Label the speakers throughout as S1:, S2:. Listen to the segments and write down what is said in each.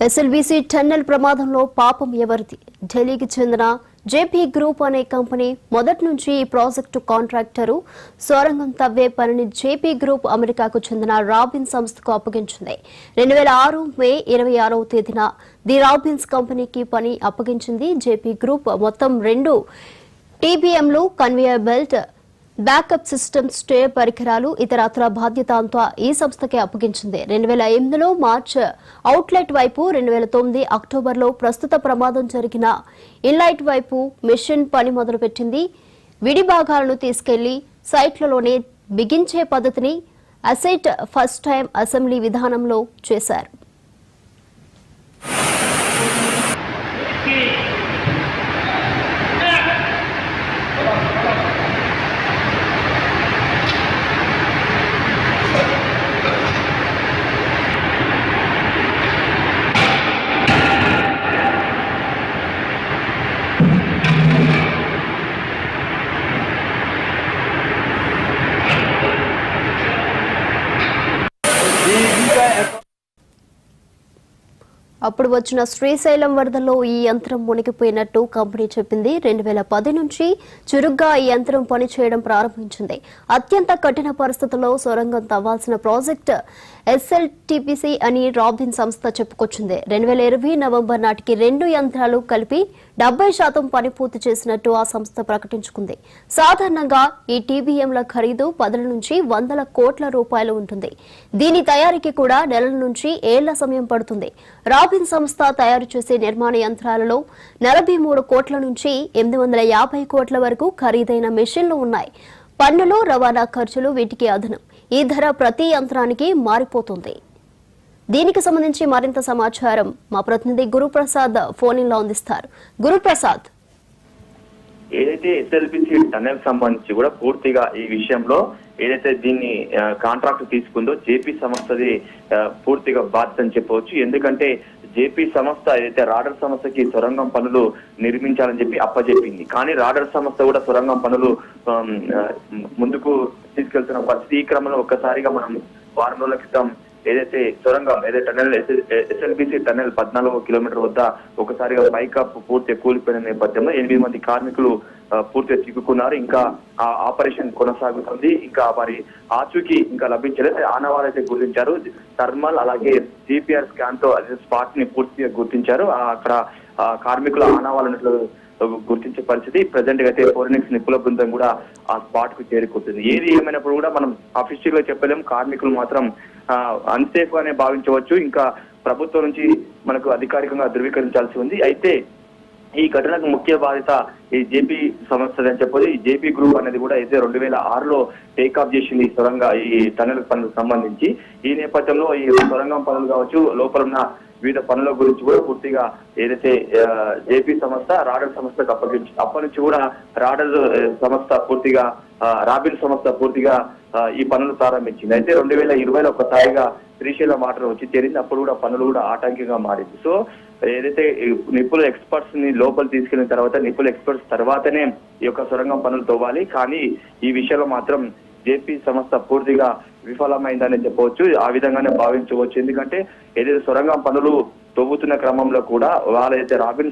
S1: SLBC tunnel ప్రమాదంలో పాపం ఎవరిది? ఢిల్లీకి చెందిన జేపీ గ్రూప్ అనే కంపెనీ మొదటి నుంచి ఈ ప్రాజెక్టు కాంట్రాక్టరు సొరంగం తవ్వే పనిని జేపీ గ్రూప్ అమెరికాకు చెందిన రాబిన్ సంస్థకు అప్పగించింది. 2006 మే 26వ తేదీన ది రాబిన్స్ కంపెనీకి పని అప్పగించింది. జేపీ గ్రూప్ మొత్తం 2 టీబీఎంలు, కన్వేయర్ బెల్ట్, బ్యాకప్ సిస్టమ్, స్టే పరికరాలు, ఇతరత్ర బాధ్యత అంతా ఈ సంస్థకే అప్పగించింది. 2008లో మార్చ్ అవుట్లెట్ వైపు, 2009 అక్టోబర్లో ప్రస్తుత ప్రమాదం జరిగిన ఇన్లైట్ వైపు మిషన్ పని మొదలుపెట్టింది. విడి భాగాలను తీసుకెళ్లి సైట్లలోనే బిగించే పద్ధతిని అసెట్ ఫస్ట్ టైం అసెంబ్లీ విధానంలో చేశారు. అప్పుడు వచ్చిన శ్రీశైలం వరదలో ఈ యంత్రం మునిగిపోయినట్టు కంపెనీ చెప్పింది. 2010 నుంచి చురుగ్గా ఈ యంత్రం పనిచేయడం ప్రారంభించింది. అత్యంత కఠిన పరిస్థితుల్లో సొరంగం తవ్వాల్సిన ప్రాజెక్ట్ ఎస్ఎల్టీపీసీ అని రాబిన్ సంస్థ చెప్పుకొచ్చింది. 2020 నవంబర్ నాటికి 2 యంత్రాలు కలిపి 70% పని పూర్తి చేసినట్టు ఆ సంస్థ ప్రకటించుకుంది. సాధారణంగా ఈ టీబీఎంల ఖరీదు 10 నుంచి 100 కోట్ల రూపాయలు ఉంటుంది. దీని తయారీకి కూడా నెలల నుంచి ఏళ్ల సమయం పడుతుంది. రాబిన్ సంస్థ తయారు చేసే నిర్మాణ యంత్రాలలో 43 కోట్ల నుంచి 850 కోట్ల వరకు ఖరీదైన మెషిన్లు ఉన్నాయి. పన్నులు, రవాణా ఖర్చులు వీటికి అదనం. ఈ ధర ప్రతి యంత్రానికి మారిపోతుంది. దీనికి సంబంధించి మరింత సమాచారం మా ప్రతినిధి గురుప్రసాద్ ఫోన్ ఇన్ లో అందిస్తారు. గురుప్రసాద్,
S2: ఏదైతే ఎస్ఎల్బీసీ టన్నెల్ సంబంధించి కూడా పూర్తిగా ఈ విషయంలో ఏదైతే దీన్ని కాంట్రాక్ట్ తీసుకుందో జేపీ సంస్థది పూర్తిగా బాధ్యత అని చెప్పవచ్చు. ఎందుకంటే జేపీ సంస్థ ఏదైతే రాడర్ సంస్థకి సొరంగం పనులు నిర్మించాలని చెప్పి అప్పచెప్పింది. కానీ రాడర్ సంస్థ కూడా సొరంగం పనులు ముందుకు తీసుకెళ్తున్న పరిస్థితి. ఈ క్రమంలో ఒక్కసారిగా మనం వారం రోజుల క్రితం ఏదైతే సొరంగం ఏదైతే టన్నెల్ ఎస్ఎల్బీసీ టన్నెల్ 14 కిలోమీటర్ వద్ద ఒకసారిగా పైకప్పు పూర్తిగా కూలిపోయిన నేపథ్యంలో 8 మంది కార్మికులు పూర్తిగా చిక్కుకున్నారు. ఇంకా ఆ ఆపరేషన్ కొనసాగుతుంది. ఇంకా వారి ఆచూకీ ఇంకా లభించలేదు. ఆనవాళ్ళు అయితే గుర్తించారు. థర్మల్ అలాగే సిపిఆర్ స్కాన్ తో స్పాట్ ని పూర్తిగా గుర్తించారు. అక్కడ కార్మికుల ఆనవాళ్ళను గుర్తించే పరిస్థితి. ప్రజెంట్ అయితే ఫోరెన్సిక్ నిపుణుల బృందం కూడా ఆ స్పాట్ కు చేరుకుంటుంది. ఏది ఏమైనప్పుడు కూడా మనం అఫీషియల్ గా చెప్పలేము. కార్మికులు మాత్రం అన్సేఫ్ గానే భావించవచ్చు. ఇంకా ప్రభుత్వం నుంచి మనకు అధికారికంగా ధృవీకరించాల్సి ఉంది. అయితే ఈ ఘటనకు ముఖ్య బాధ్యత ఈ జేపీ సంస్థ అని చెప్పొచ్చు. ఈ జేపీ గ్రూప్ అనేది కూడా అయితే 2006లో టేకాఫ్ చేసింది ఈ టన్నెల్ పనులకు సంబంధించి. ఈ నేపథ్యంలో ఈ సొరంగం పనులు కావచ్చు, లోపల ఉన్న వివిధ పనుల గురించి కూడా పూర్తిగా ఏదైతే జేపీ సంస్థ రాడర్ సంస్థకు అప్పగించి అప్పటి నుంచి కూడా రాడర్ సంస్థ పూర్తిగా రాబిన్ సంస్థ పూర్తిగా ఈ పనులు ప్రారంభించింది. అయితే 2020లో ఒకసారిగా శ్రీశైలం వాటర్ వచ్చి చేరింది. అప్పుడు కూడా పనులు కూడా ఆటంకంగా మారింది. సో ఏదైతే నిపుణుల ఎక్స్పర్ట్స్ ని లోపల తీసుకెళ్లిన తర్వాత నిపుణుల ఎక్స్పర్ట్స్ తర్వాతనే ఈ యొక్క సొరంగం పనులు తవ్వాలి. కానీ ఈ విషయంలో మాత్రం జేపీ సంస్థ పూర్తిగా విఫలమైందని చెప్పవచ్చు. ఆ విధంగానే భావించవచ్చు. ఎందుకంటే ఏదైతే సొరంగం పనులు తవ్వుతున్న క్రమంలో కూడా వాళ్ళైతే రాబిన్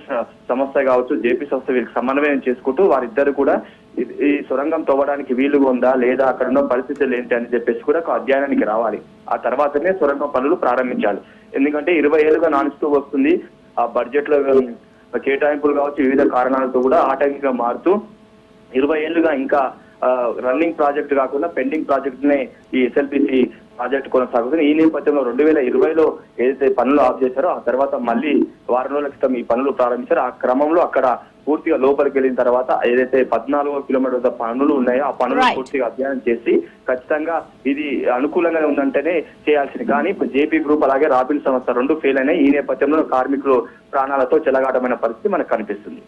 S2: సంస్థ కావచ్చు, జేపీ సంస్థ వీళ్ళకి సమన్వయం చేసుకుంటూ వారిద్దరు కూడా ఈ సొరంగం తవ్వడానికి వీలుగా ఉందా లేదా, అక్కడ ఉన్న పరిస్థితులు ఏంటి అని చెప్పేసి కూడా ఒక అధ్యయనానికి రావాలి. ఆ తర్వాతనే సొరంగం పనులు ప్రారంభించాలి. ఎందుకంటే 20 ఏళ్ళుగా నానిస్తూ వస్తుంది. ఆ బడ్జెట్ లో కేటాయింపులు కావచ్చు, వివిధ కారణాలతో కూడా ఆటంకంగా మారుతూ 20 ఏళ్ళుగా ఇంకా రన్నింగ్ ప్రాజెక్ట్ కాకుండా పెండింగ్ ప్రాజెక్ట్ నే ఈ ఎస్ఎల్బీసీ ప్రాజెక్ట్ కొనసాగుతుంది. ఈ నేపథ్యంలో 2020లో ఏదైతే పనులు ఆఫ్ చేశారో ఆ తర్వాత మళ్ళీ వారం రోజుల క్రితం ఈ పనులు ప్రారంభించారు. ఆ క్రమంలో అక్కడ పూర్తిగా లోపలికి వెళ్ళిన తర్వాత ఏదైతే 14 కిలోమీటర్ వద్ద పనులు ఉన్నాయో ఆ పనులు పూర్తిగా అధ్యయనం చేసి ఖచ్చితంగా ఇది అనుకూలంగా ఉందంటేనే చేయాల్సింది. కానీ ఇప్పుడు జేపీ గ్రూప్ అలాగే రాబిన్ సంస్థ 2 ఫెయిల్ అయినాయి. ఈ నేపథ్యంలో కార్మికులు ప్రాణాలతో చెలగాటమైన పరిస్థితి మనకు కనిపిస్తుంది.